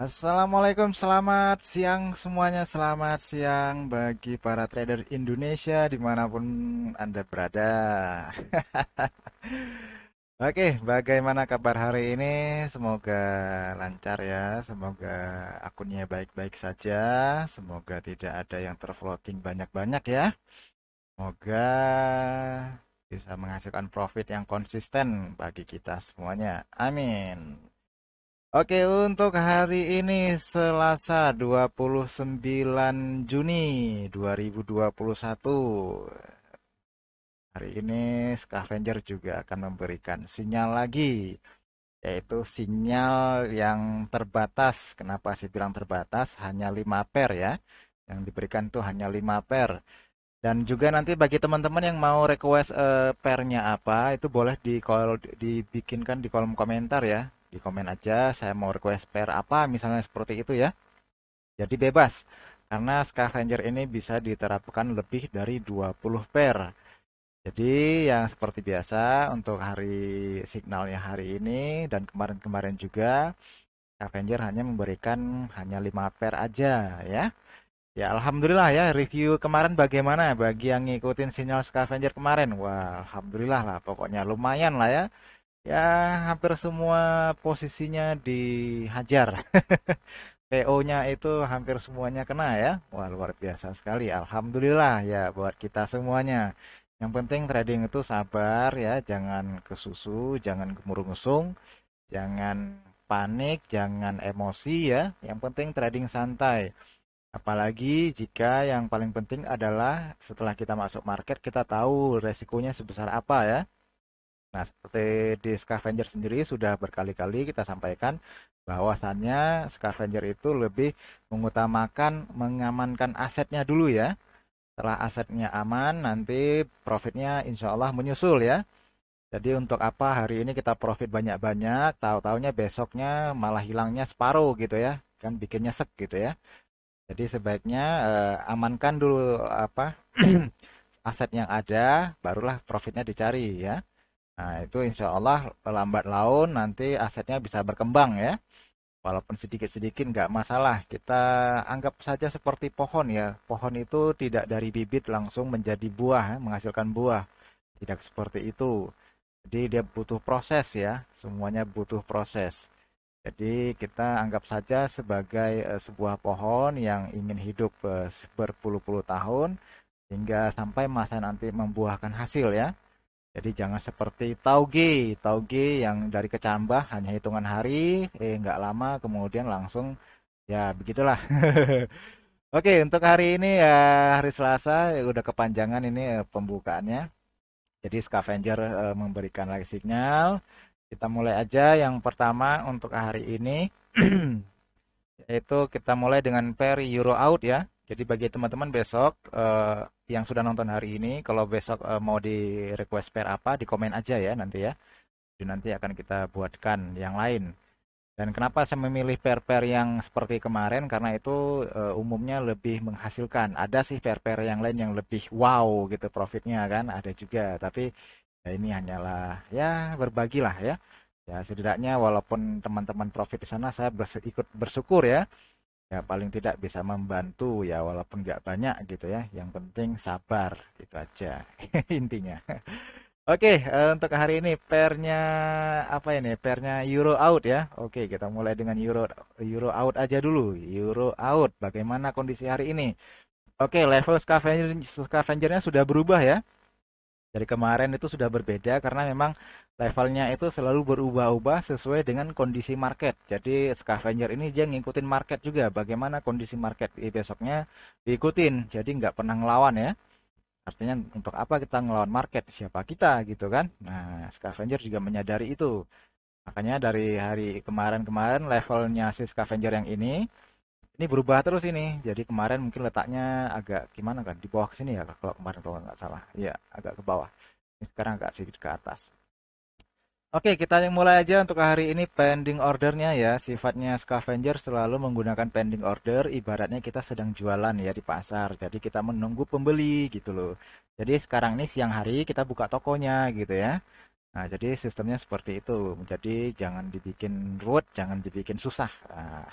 Assalamualaikum, selamat siang semuanya. Selamat siang bagi para trader Indonesia dimanapun Anda berada. Oke, bagaimana kabar hari ini? Semoga lancar ya. Semoga akunnya baik-baik saja. Semoga tidak ada yang terfloating banyak-banyak ya. Semoga bisa menghasilkan profit yang konsisten bagi kita semuanya. Amin. Oke, untuk hari ini Selasa 29 Juni 2021. Hari ini Scavenger juga akan memberikan sinyal lagi, yaitu sinyal yang terbatas. Kenapa sih bilang terbatas? Hanya 5 pair ya. Yang diberikan tuh hanya 5 pair. Dan juga nanti bagi teman-teman yang mau request pairnya apa, itu boleh dibikinkan di kolom komentar ya. Di komen aja, saya mau request pair apa, misalnya seperti itu ya. Jadi bebas, karena scavenger ini bisa diterapkan lebih dari 20 pair. Jadi yang seperti biasa untuk hari signalnya hari ini dan kemarin-kemarin juga, scavenger hanya memberikan hanya 5 pair aja ya. Ya, alhamdulillah ya. Review kemarin bagaimana bagi yang ngikutin sinyal scavenger kemarin? Wah, alhamdulillah lah. Pokoknya lumayan lah ya. Ya, hampir semua posisinya dihajar. PO-nya itu hampir semuanya kena ya. Wah, luar biasa sekali. Alhamdulillah ya buat kita semuanya. Yang penting trading itu sabar ya, jangan kesusu, jangan gemurung-ngesung, jangan panik, jangan emosi ya. Yang penting trading santai. Apalagi jika yang paling penting adalah setelah kita masuk market kita tahu resikonya sebesar apa ya. Nah, seperti di Scavenger sendiri sudah berkali-kali kita sampaikan bahwasannya Scavenger itu lebih mengutamakan mengamankan asetnya dulu ya. Setelah asetnya aman, nanti profitnya insya Allah menyusul ya. Jadi untuk apa hari ini kita profit banyak-banyak, tahu-taunya besoknya malah hilangnya separuh gitu ya. Kan bikin nyesek gitu ya. Jadi sebaiknya amankan dulu apa aset yang ada, barulah profitnya dicari ya. Nah, itu insya Allah lambat laun nanti asetnya bisa berkembang ya. Walaupun sedikit-sedikit nggak masalah. Kita anggap saja seperti pohon ya. Pohon itu tidak dari bibit langsung menjadi buah, menghasilkan buah. Tidak seperti itu. Jadi dia butuh proses ya. Semuanya butuh proses. Jadi kita anggap saja sebagai sebuah pohon yang ingin hidup berpuluh-puluh tahun hingga sampai masa nanti membuahkan hasil ya. Jadi jangan seperti tauge, tauge yang dari kecambah hanya hitungan hari, nggak lama kemudian langsung ya begitulah. Oke, untuk hari ini ya hari Selasa ya, udah kepanjangan ini pembukaannya. Jadi Scavenger memberikan lagi sinyal. Kita mulai aja yang pertama untuk hari ini. Yaitu kita mulai dengan pair Euro out ya. Jadi bagi teman-teman besok yang sudah nonton hari ini, kalau besok mau di request pair apa, di komen aja ya nanti ya. Jadi nanti akan kita buatkan yang lain. Dan kenapa saya memilih pair-pair yang seperti kemarin? Karena itu umumnya lebih menghasilkan. Ada sih pair-pair yang lain yang lebih wow gitu profitnya kan, ada juga. Tapi ya ini hanyalah ya berbagilah ya. Ya setidaknya walaupun teman-teman profit di sana saya ikut bersyukur ya. Ya paling tidak bisa membantu ya walaupun nggak banyak gitu ya. Yang penting sabar gitu aja intinya. Oke, untuk hari ini pairnya apa ini? Pairnya Euro out ya. Oke, kita mulai dengan Euro out aja dulu. Euro out. Bagaimana kondisi hari ini? Oke, level scavengernya sudah berubah ya. Dari kemarin itu sudah berbeda karena memang levelnya itu selalu berubah-ubah sesuai dengan kondisi market. Jadi scavenger ini dia ngikutin market juga. Bagaimana kondisi market di besoknya diikutin. Jadi nggak pernah ngelawan ya. Artinya untuk apa kita ngelawan market? Siapa kita gitu kan? Nah, scavenger juga menyadari itu. Makanya dari hari kemarin-kemarin levelnya si scavenger yang ini berubah terus ini. Jadi kemarin mungkin letaknya agak gimana kan? Di bawah ke sini ya kalau kemarin kalau nggak salah. Iya, agak ke bawah. Ini sekarang agak sedikit ke atas. Oke, kita yang mulai aja untuk hari ini pending ordernya ya. Sifatnya scavenger selalu menggunakan pending order. Ibaratnya kita sedang jualan ya di pasar. Jadi kita menunggu pembeli gitu loh. Jadi sekarang ini siang hari kita buka tokonya gitu ya. Nah, jadi sistemnya seperti itu. Jadi jangan dibikin ruwet, jangan dibikin susah. Nah,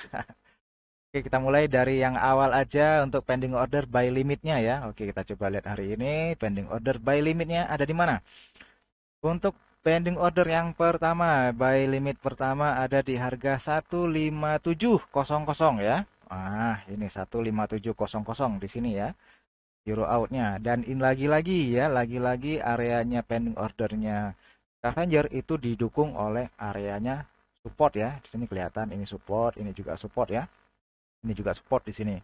oke, kita mulai dari yang awal aja untuk pending order by limitnya ya. Oke, kita coba lihat hari ini pending order by limitnya ada di mana. Untuk pending order yang pertama, buy limit pertama ada di harga 15700 ya. Ah, ini 15700 di sini ya. Euro outnya. Dan ini lagi-lagi ya, lagi-lagi areanya pending ordernya Scavenger itu didukung oleh areanya support ya. Di sini kelihatan ini support, ini juga support ya. Ini juga support di sini.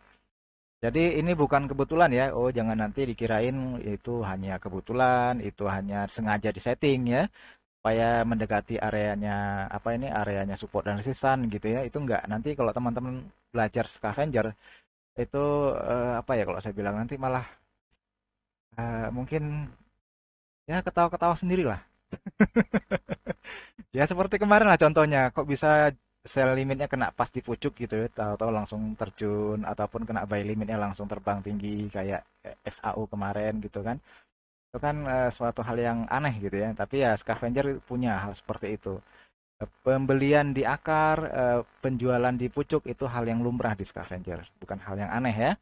Jadi ini bukan kebetulan ya. Oh, jangan nanti dikirain itu hanya kebetulan, itu hanya sengaja disetting ya supaya mendekati areanya apa ini areanya support dan resistan gitu ya. Itu enggak. Nanti kalau teman-teman belajar scavenger itu apa ya kalau saya bilang nanti malah mungkin ya ketawa-ketawa sendiri lah. Ya seperti kemarin lah contohnya, kok bisa sell limitnya kena pas di pucuk gitu ya, tahu-tahu langsung terjun ataupun kena buy limitnya langsung terbang tinggi kayak SAU kemarin gitu kan. Itu kan suatu hal yang aneh gitu ya. Tapi ya scavenger punya hal seperti itu. Pembelian di akar, penjualan di pucuk itu hal yang lumrah di scavenger, bukan hal yang aneh ya.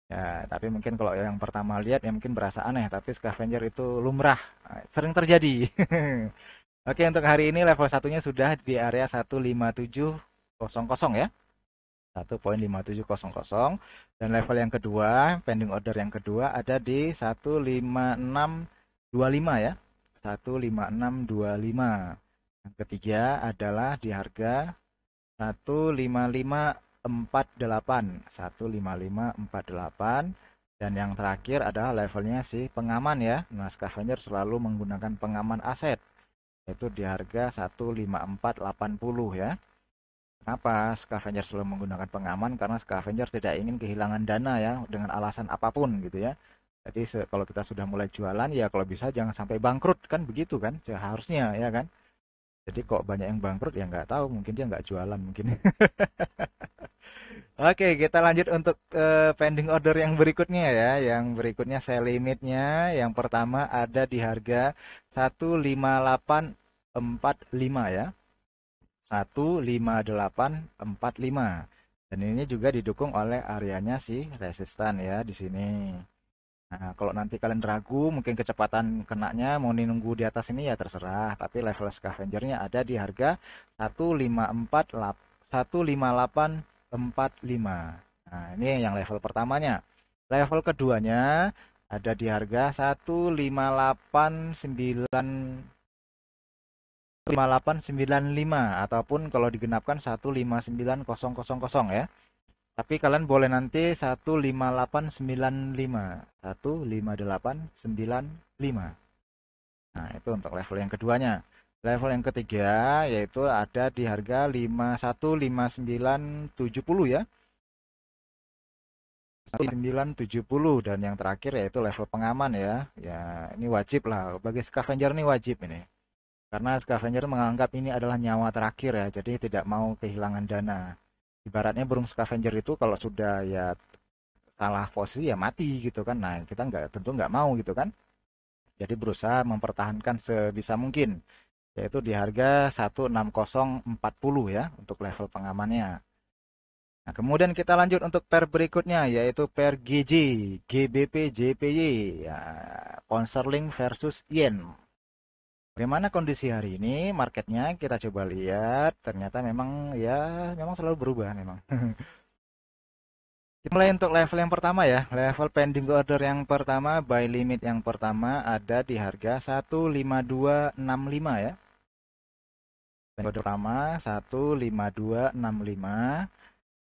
Ya, tapi mungkin kalau yang pertama lihat ya mungkin berasa aneh, tapi scavenger itu lumrah, sering terjadi. Oke, untuk hari ini level satunya sudah di area 15700 ya. 1.5700 dan level yang kedua, pending order yang kedua ada di 15625 ya. 15625. Yang ketiga adalah di harga 15548. 15548 dan yang terakhir adalah levelnya si pengaman ya. Nah, Scavenger selalu menggunakan pengaman aset yaitu di harga 15480 ya. Kenapa Scavenger selalu menggunakan pengaman? Karena Scavenger tidak ingin kehilangan dana ya dengan alasan apapun gitu ya. Jadi kalau kita sudah mulai jualan ya kalau bisa jangan sampai bangkrut kan begitu kan seharusnya ya kan. Jadi kok banyak yang bangkrut ya nggak tahu mungkin dia nggak jualan mungkin. Oke, kita lanjut untuk pending order yang berikutnya ya. Yang berikutnya sell limitnya. Yang pertama ada di harga 15845 ya. 15845. Dan ini juga didukung oleh areanya si resistan ya di sini. Nah, kalau nanti kalian ragu mungkin kecepatan kenanya mau nunggu di atas ini ya terserah. Tapi level scavengernya ada di harga 15845. Nah, ini yang level pertamanya. Level keduanya ada di harga 15895 ataupun kalau digenapkan 1590000 ya. Tapi kalian boleh nanti 15895. 15895. Nah, itu untuk level yang keduanya. Level yang ketiga yaitu ada di harga 515970 ya. 5970 dan yang terakhir yaitu level pengaman ya. Ya, ini wajib lah bagi scavenger ini wajib ini. Karena scavenger menganggap ini adalah nyawa terakhir ya, jadi tidak mau kehilangan dana. Ibaratnya burung scavenger itu kalau sudah ya salah posisi ya mati gitu kan. Nah, kita nggak tentu nggak mau gitu kan. Jadi berusaha mempertahankan sebisa mungkin, yaitu di harga 16040 ya untuk level pengamannya. Nah, kemudian kita lanjut untuk pair berikutnya yaitu pair GJ, GBP, JPY, ya, pound sterling versus yen. Bagaimana kondisi hari ini marketnya kita coba lihat ternyata memang ya memang selalu berubah memang. Kita mulai untuk level yang pertama ya. Level pending order yang pertama, buy limit yang pertama ada di harga 15265 ya. Pending order pertama 15265.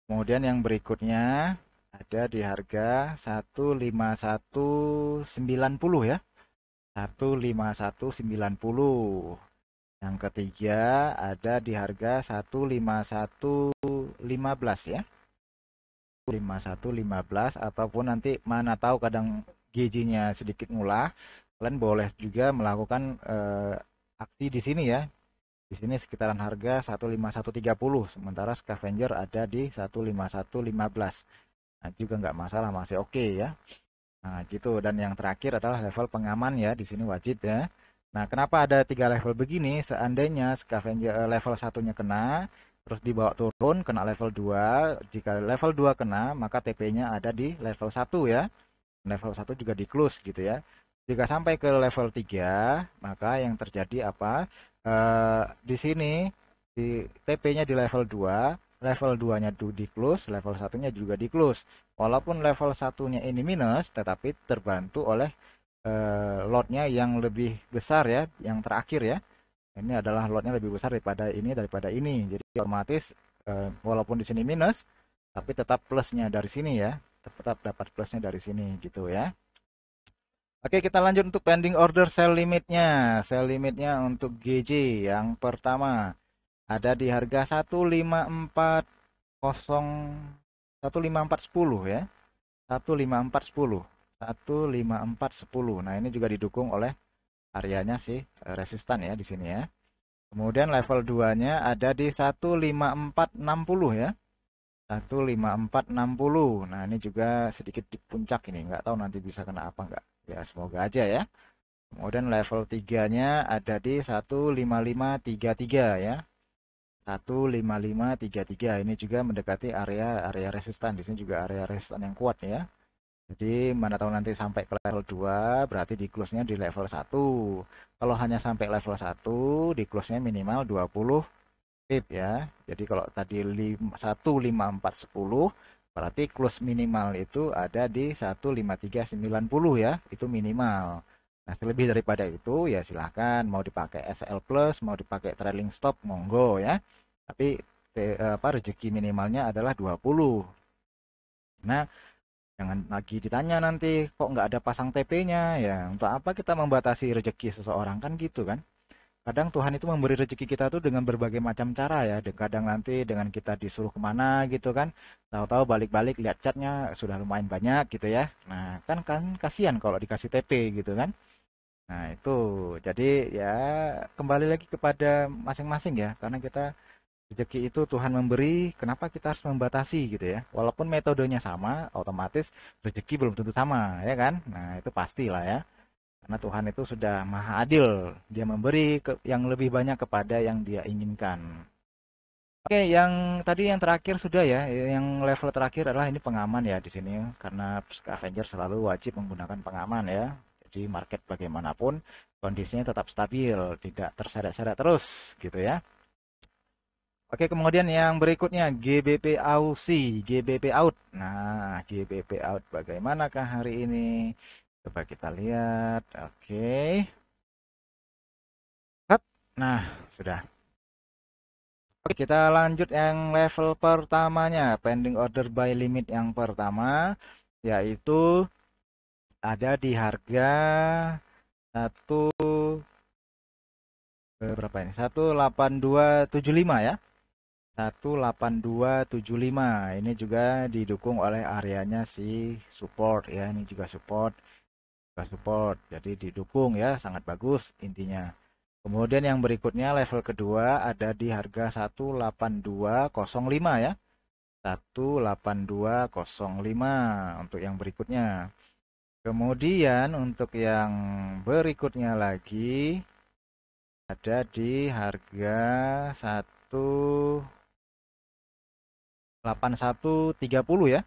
Kemudian yang berikutnya ada di harga 15190 ya. 15190. Yang ketiga ada di harga 15115 ya. 5115 ataupun nanti mana tahu kadang GJ-nya sedikit ngulah, kalian boleh juga melakukan aksi di sini ya. Di sini sekitaran harga 15130 sementara scavenger ada di 15115. Nah, juga nggak masalah, masih oke ya. Nah, gitu dan yang terakhir adalah level pengaman ya, di sini wajib ya. Nah, kenapa ada 3 level begini? Seandainya scavenger level satunya kena, terus dibawa turun, kena level 2. Jika level 2 kena, maka TP-nya ada di level 1 ya. Level 1 juga di close gitu ya. Jika sampai ke level 3, maka yang terjadi apa? Di sini di TP-nya di level 2, level 2-nya di close, level satunya juga di close. Walaupun level satunya ini minus, tetapi terbantu oleh lotnya yang lebih besar ya, yang terakhir ya. Ini adalah lotnya lebih besar daripada ini. Jadi otomatis walaupun di sini minus, tapi tetap plusnya dari sini ya. Tetap dapat plusnya dari sini gitu ya. Oke, kita lanjut untuk pending order sell limitnya. Sell limitnya untuk GJ yang pertama ada di harga 15410 ya. 15410. 15410. Nah, ini juga didukung oleh areanya sih resistan ya di sini ya. Kemudian level 2-nya ada di 15460 ya. 15460. Nah, ini juga sedikit di puncak ini. Nggak tahu nanti bisa kena apa nggak. Ya, semoga aja ya. Kemudian level 3-nya ada di 15533 ya. 15533. Ini juga mendekati area resistan. Di sini juga area resistan yang kuat ya. Jadi mana tahu nanti sampai ke level 2 berarti di close-nya di level 1. Kalau hanya sampai level 1 di close-nya minimal 20 pip ya. Jadi kalau tadi 15410 berarti close minimal itu ada di 15390 ya. Itu minimal. Nah, selebih daripada itu ya silahkan mau dipakai SL plus, mau dipakai trailing stop monggo ya. Tapi rezeki minimalnya adalah 20. Nah, jangan lagi ditanya nanti kok nggak ada pasang TP-nya ya. Untuk apa kita membatasi rezeki seseorang kan gitu kan? Kadang Tuhan itu memberi rezeki kita tuh dengan berbagai macam cara ya. Kadang nanti dengan kita disuruh kemana gitu kan. Tahu-tahu balik-balik lihat chatnya sudah lumayan banyak gitu ya. Nah kan kasihan kalau dikasih TP gitu kan. Nah itu jadi ya kembali lagi kepada masing-masing ya. Karena kita rezeki itu Tuhan memberi, kenapa kita harus membatasi gitu ya? Walaupun metodenya sama, otomatis rezeki belum tentu sama, ya kan? Nah, itu pastilah ya. Karena Tuhan itu sudah maha adil. Dia memberi yang lebih banyak kepada yang dia inginkan. Oke, yang terakhir sudah ya. Yang level terakhir adalah ini pengaman ya di sini. Karena Avenger selalu wajib menggunakan pengaman ya. Jadi market bagaimanapun kondisinya tetap stabil, tidak terseret-seret terus gitu ya. Oke, kemudian yang berikutnya GBP Aussie, GBP Out. Nah, GBP Out bagaimanakah hari ini? Coba kita lihat. Oke. Hup. Nah, sudah. Oke, kita lanjut yang level pertamanya, pending order buy limit yang pertama, yaitu ada di harga satu berapa ini? 18275 ya. 18275. Ini juga didukung oleh areanya si support ya. Ini juga support. Jadi didukung ya, sangat bagus intinya. Kemudian yang berikutnya level kedua ada di harga 18205 ya. 18205 untuk yang berikutnya. Kemudian untuk yang berikutnya lagi ada di harga 18130 ya.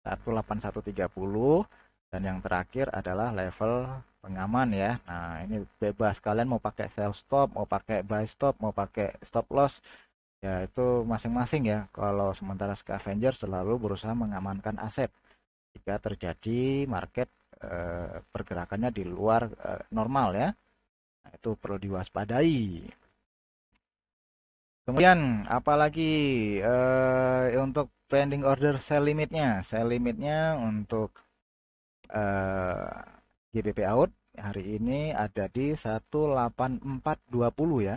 18130 dan yang terakhir adalah level pengaman ya. Nah, ini bebas kalian mau pakai sell stop, mau pakai buy stop, mau pakai stop loss. Ya, itu masing-masing ya. Kalau sementara Scavenger selalu berusaha mengamankan aset jika terjadi market pergerakannya di luar normal ya. Nah, itu perlu diwaspadai. Kemudian apalagi untuk pending order sell limitnya. Sell limitnya untuk GBP out hari ini ada di 18420 ya.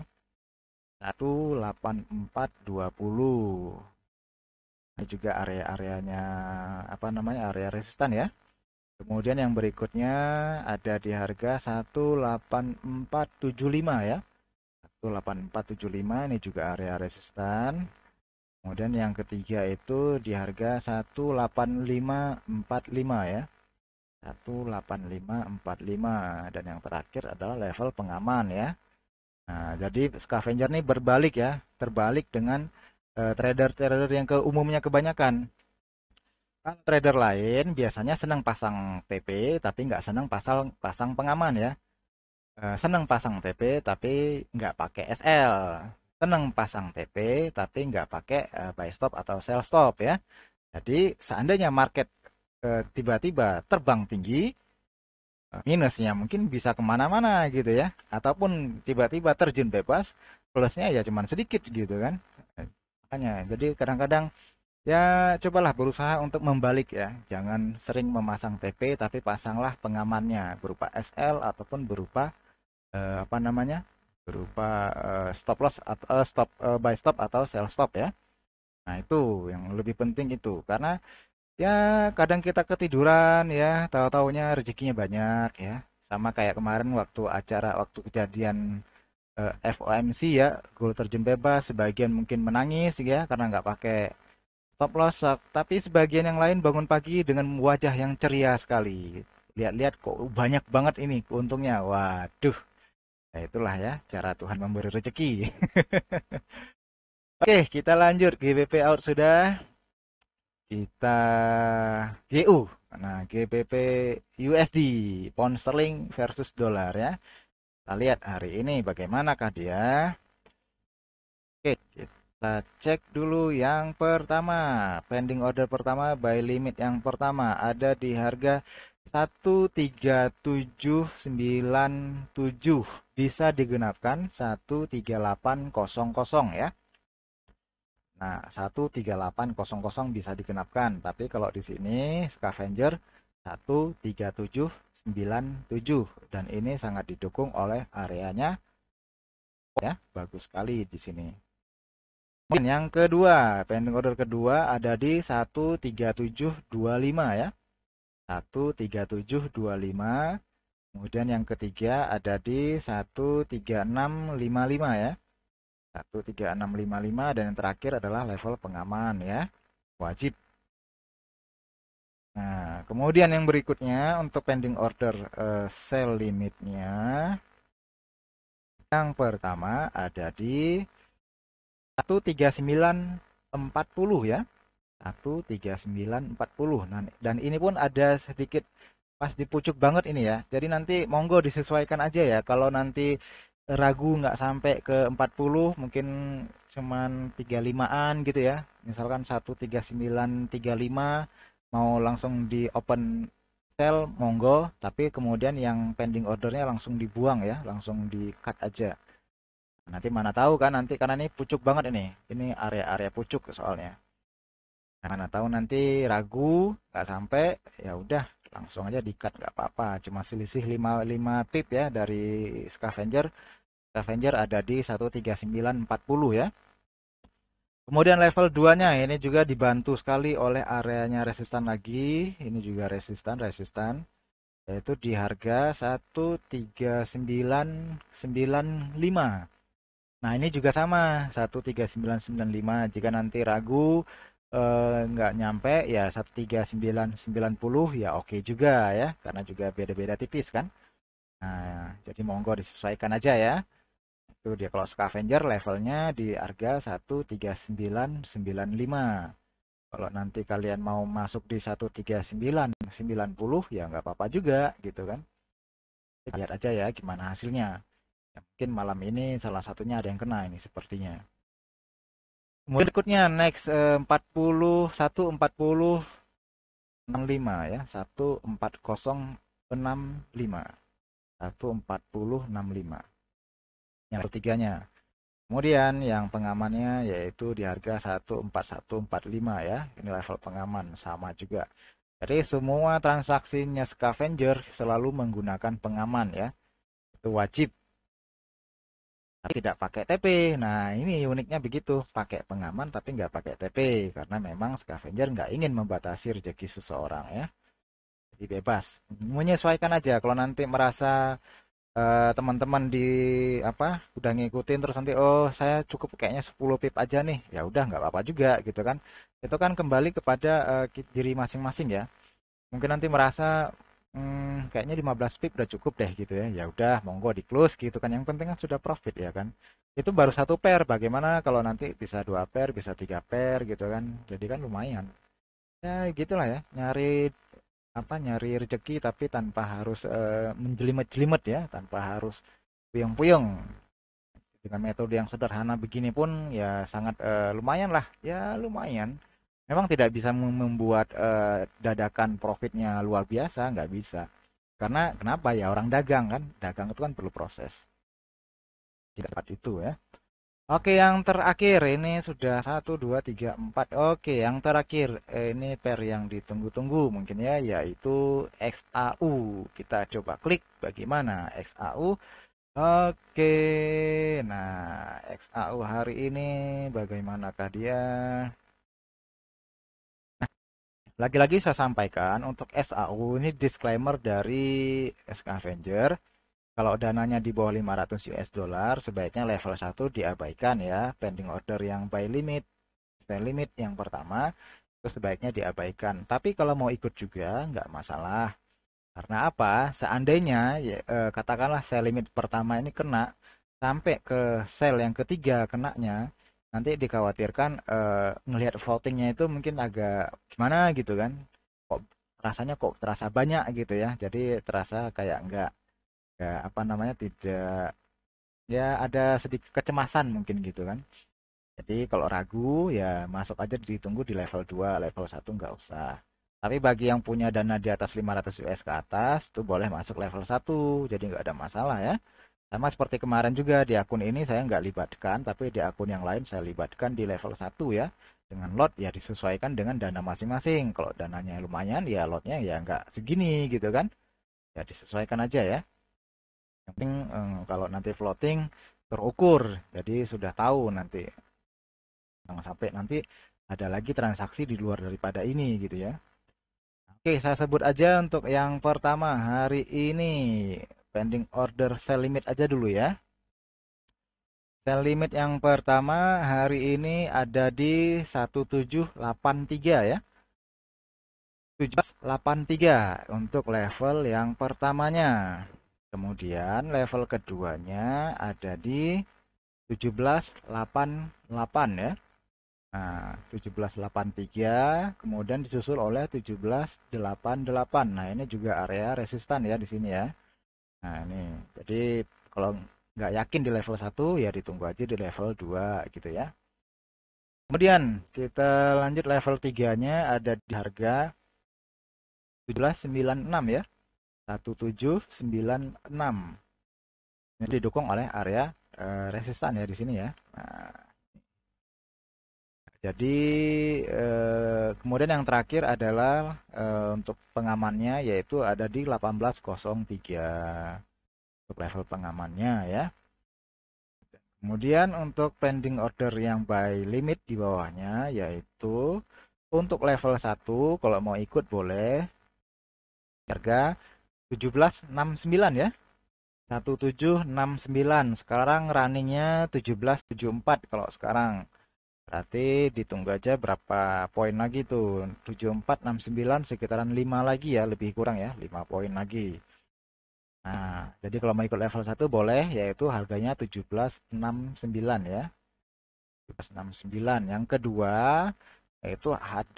18420. Ini juga area-areanya apa namanya? Area resistan ya. Kemudian yang berikutnya ada di harga 18475 ya. 18475 ini juga area resistan. Kemudian yang ketiga itu di harga 18545 ya. 18545 dan yang terakhir adalah level pengaman ya. Nah, jadi scavenger ini berbalik ya, terbalik dengan trader-trader yang umumnya kebanyakan. Kalau trader lain biasanya senang pasang TP tapi nggak senang pasang pengaman ya. Senang pasang TP tapi nggak pakai SL. Senang pasang TP tapi nggak pakai buy stop atau sell stop ya. Jadi seandainya market tiba-tiba terbang tinggi, minusnya mungkin bisa kemana-mana gitu ya. Ataupun tiba-tiba terjun bebas, plusnya ya cuman sedikit gitu kan. Makanya, jadi kadang-kadang ya cobalah berusaha untuk membalik ya. Jangan sering memasang TP tapi pasanglah pengamannya berupa SL ataupun berupa apa namanya? Berupa stop loss atau buy stop atau sell stop ya. Nah, itu yang lebih penting itu karena ya kadang kita ketiduran ya, tahu-taunya rezekinya banyak ya. Sama kayak kemarin waktu kejadian FOMC ya, gol terjun bebas, sebagian mungkin menangis ya karena nggak pakai stop loss, tapi sebagian yang lain bangun pagi dengan wajah yang ceria sekali. Lihat-lihat kok banyak banget ini keuntungnya. Waduh, ya itulah ya cara Tuhan memberi rezeki. Oke, kita lanjut. GBP out sudah. Kita GU. Nah, GBP USD, pound sterling versus dolar ya. Kita lihat hari ini bagaimanakah dia. Oke, kita cek dulu yang pertama. Pending order pertama, buy limit yang pertama ada di harga 13797. Bisa digenapkan 13800 ya. Nah, 13800 bisa digenapkan, tapi kalau di sini scavenger 13797 dan ini sangat didukung oleh areanya ya, bagus sekali di sini. Mungkin yang kedua, pending order kedua ada di 13725 ya. 13725. Kemudian yang ketiga ada di 13655 ya. 13655 dan yang terakhir adalah level pengaman ya. Wajib. Nah, kemudian yang berikutnya untuk pending order sell limitnya. Yang pertama ada di 13940 ya. 13940. Nah, dan ini pun ada sedikit pas di pucuk banget ini ya. Jadi nanti monggo disesuaikan aja ya. Kalau nanti ragu nggak sampai ke 40, mungkin cuman 35-an gitu ya. Misalkan 13935 mau langsung di open sell monggo, tapi kemudian yang pending ordernya langsung dibuang ya, langsung di cut aja. Nanti mana tahu kan nanti karena ini pucuk banget ini. Ini area-area pucuk soalnya. Mana tahu nanti ragu nggak sampai, ya udah langsung aja di cut nggak apa-apa. Cuma selisih 5 pip ya dari scavenger. Scavenger ada di 13940 ya. Kemudian level 2-nya ini juga dibantu sekali oleh areanya resistan lagi. Ini juga resistan yaitu di harga 13995. Nah, ini juga sama 13995. Jika nanti ragu nggak nyampe ya 13990 ya oke juga ya karena juga beda-beda tipis kan. Nah, jadi monggo disesuaikan aja ya. Itu dia kalau scavenger levelnya di harga 13995. Kalau nanti kalian mau masuk di 13990 ya nggak apa-apa juga gitu kan. Lihat aja ya gimana hasilnya. Ya, mungkin malam ini salah satunya ada yang kena ini sepertinya. Kemudian berikutnya next 4065 ya 14065 14065 yang ketiganya. Kemudian yang pengamannya yaitu di harga 14145 ya. Ini level pengaman sama juga. Jadi semua transaksinya scavenger selalu menggunakan pengaman ya. Itu wajib. Tidak pakai TP. Nah, ini uniknya begitu. Pakai pengaman tapi nggak pakai TP. Karena memang scavenger nggak ingin membatasi rezeki seseorang ya. Jadi bebas. Menyesuaikan aja. Kalau nanti merasa teman-teman di apa udah ngikutin terus nanti oh saya cukup kayaknya 10 pip aja nih ya udah nggak apa-apa juga gitu kan itu kan kembali kepada diri masing-masing ya mungkin nanti merasa kayaknya 15 pip udah cukup deh gitu ya. Ya udah, monggo di close gitu kan. Yang penting kan sudah profit ya kan. Itu baru satu pair. Bagaimana kalau nanti bisa dua pair, bisa tiga pair gitu kan. Jadi kan lumayan. Ya gitulah ya. Nyari rezeki tapi tanpa harus menjelimet-jelimet ya, tanpa harus puyeng-puyeng. Dengan metode yang sederhana begini pun ya sangat lumayan lah. Ya lumayan. Memang tidak bisa membuat dadakan profitnya luar biasa, nggak bisa. Karena kenapa ya orang dagang kan, dagang itu kan perlu proses. Tidak cepat itu ya. Oke, yang terakhir ini sudah satu, dua, tiga, empat. Oke, yang terakhir ini pair yang ditunggu-tunggu mungkin ya, yaitu XAU. Kita coba klik bagaimana XAU. Oke, nah XAU hari ini bagaimanakah dia? Lagi-lagi saya sampaikan untuk SAU ini disclaimer dari SK Avenger. Kalau dananya di bawah 500 US dollar sebaiknya level 1 diabaikan ya. Pending order yang buy limit, sell limit yang pertama itu sebaiknya diabaikan. Tapi kalau mau ikut juga nggak masalah. Karena apa? Seandainya ya, katakanlah sell limit pertama ini kena sampai ke sell yang ketiga kenanya, nanti dikhawatirkan ngelihat floatingnya itu mungkin agak gimana gitu kan. Kok rasanya kok terasa banyak gitu ya. Jadi terasa kayak nggak apa namanya tidak ya ada sedikit kecemasan mungkin gitu kan. Jadi kalau ragu ya masuk aja ditunggu di level 2, level 1 nggak usah. Tapi bagi yang punya dana di atas 500 US ke atas tuh boleh masuk level 1, jadi nggak ada masalah ya. Sama seperti kemarin juga di akun ini saya nggak libatkan, tapi di akun yang lain saya libatkan di level 1 ya. Dengan lot ya disesuaikan dengan dana masing-masing. Kalau dananya lumayan ya lotnya ya nggak segini gitu kan. Ya disesuaikan aja ya. Yang penting kalau nanti floating terukur, jadi sudah tahu nanti. Jangan sampai nanti ada lagi transaksi di luar daripada ini gitu ya. Oke, saya sebut aja untuk yang pertama hari ini. Pending order sell limit aja dulu ya. Sell limit yang pertama hari ini ada di 1783 ya. 1783 untuk level yang pertamanya. Kemudian level keduanya ada di 1788 ya. Nah, 1783 kemudian disusul oleh 1788. Nah, ini juga area resistan ya di sini ya. Nah, ini. Jadi kalau nggak yakin di level 1 ya ditunggu aja di level 2 gitu ya. Kemudian kita lanjut level 3-nya ada di harga 1796 ya. 1796. Ini didukung oleh area resistan ya di sini ya. Nah, jadi kemudian yang terakhir adalah untuk pengamannya yaitu ada di 1803 untuk level pengamannya ya. Kemudian untuk pending order yang by limit di bawahnya yaitu untuk level 1 kalau mau ikut boleh harga 1769 ya. 1769 sekarang runningnya 1774 kalau sekarang. Berarti ditunggu aja berapa poin lagi tuh. 7469 sekitaran 5 lagi ya, lebih kurang ya, 5 poin lagi. Nah, jadi kalau mau ikut level 1 boleh yaitu harganya 1769 ya. 1769. Yang kedua yaitu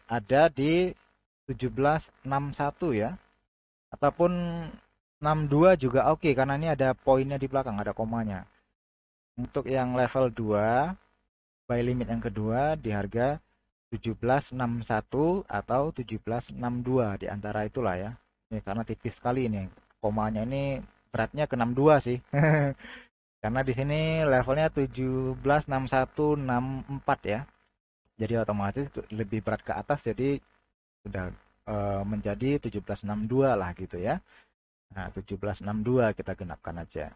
ada di 1761 ya. Ataupun 62 juga oke karena ini ada poinnya di belakang, ada komanya. Untuk yang level 2 buy limit yang kedua di harga 1761 atau 1762 di antara itulah ya. Ini karena tipis sekali ini. Komanya ini beratnya ke 62 sih. Karena di sini levelnya 176164 ya. Jadi otomatis lebih berat ke atas jadi sudah menjadi 1762 lah gitu ya. Nah, 1762 kita genapkan aja.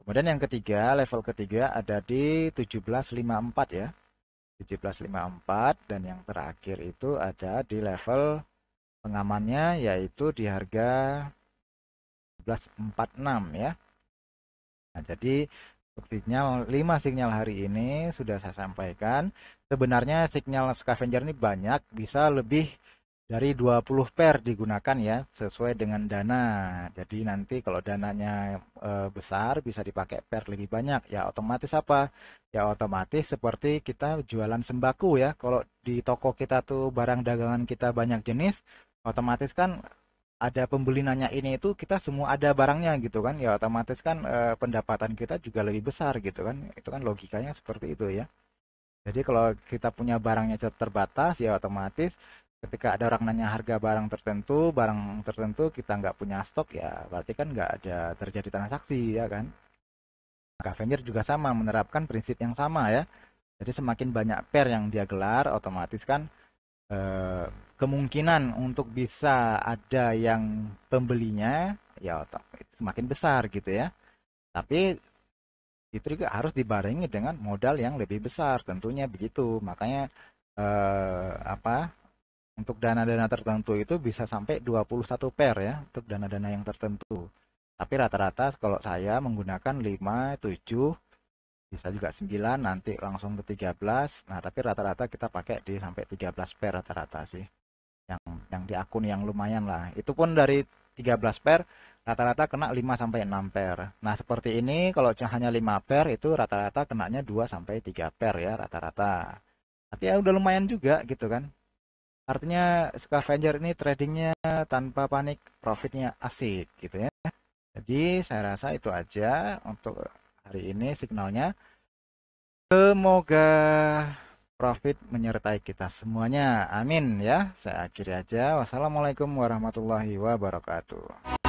Kemudian yang ketiga, level ketiga ada di 1754 ya. 1754 dan yang terakhir itu ada di level pengamannya yaitu di harga 1746 ya. Nah, jadi untuk sinyal 5 sinyal hari ini sudah saya sampaikan. Sebenarnya sinyal scavenger ini banyak, bisa lebih dari 20 pair digunakan ya, sesuai dengan dana. Jadi nanti kalau dananya besar bisa dipakai pair lebih banyak. Ya otomatis apa? Ya otomatis seperti kita jualan sembako ya. Kalau di toko kita tuh barang dagangan kita banyak jenis, otomatis kan ada pembeli nanya ini itu kita semua ada barangnya gitu kan. Ya otomatis kan pendapatan kita juga lebih besar gitu kan. Itu kan logikanya seperti itu ya. Jadi kalau kita punya barangnya terbatas, ya otomatis ketika ada orang nanya harga barang tertentu kita nggak punya stok, ya berarti kan nggak ada terjadi transaksi ya kan. Scavenger juga sama, menerapkan prinsip yang sama ya. Jadi semakin banyak pair yang dia gelar, otomatis kan eh, kemungkinan untuk bisa ada yang pembelinya ya semakin besar gitu ya. Tapi itu juga harus dibarengi dengan modal yang lebih besar tentunya begitu. Makanya apa, untuk dana-dana tertentu itu bisa sampai 21 pair ya, untuk dana-dana yang tertentu. Tapi rata-rata kalau saya menggunakan 5, 7, bisa juga 9, nanti langsung ke 13. Nah, tapi rata-rata kita pakai di sampai 13 pair rata-rata sih. Yang di akun yang lumayan lah. Itu pun dari 13 pair rata-rata kena 5 sampai 6 pair. Nah, seperti ini kalau hanya 5 pair itu rata-rata kenanya 2 sampai 3 pair ya rata-rata. Tapi ya udah lumayan juga gitu kan. Artinya scavenger ini tradingnya tanpa panik, profitnya asik gitu ya. Jadi saya rasa itu aja untuk hari ini signalnya. Semoga profit menyertai kita semuanya. Amin ya. Saya akhiri aja. Wassalamualaikum warahmatullahi wabarakatuh.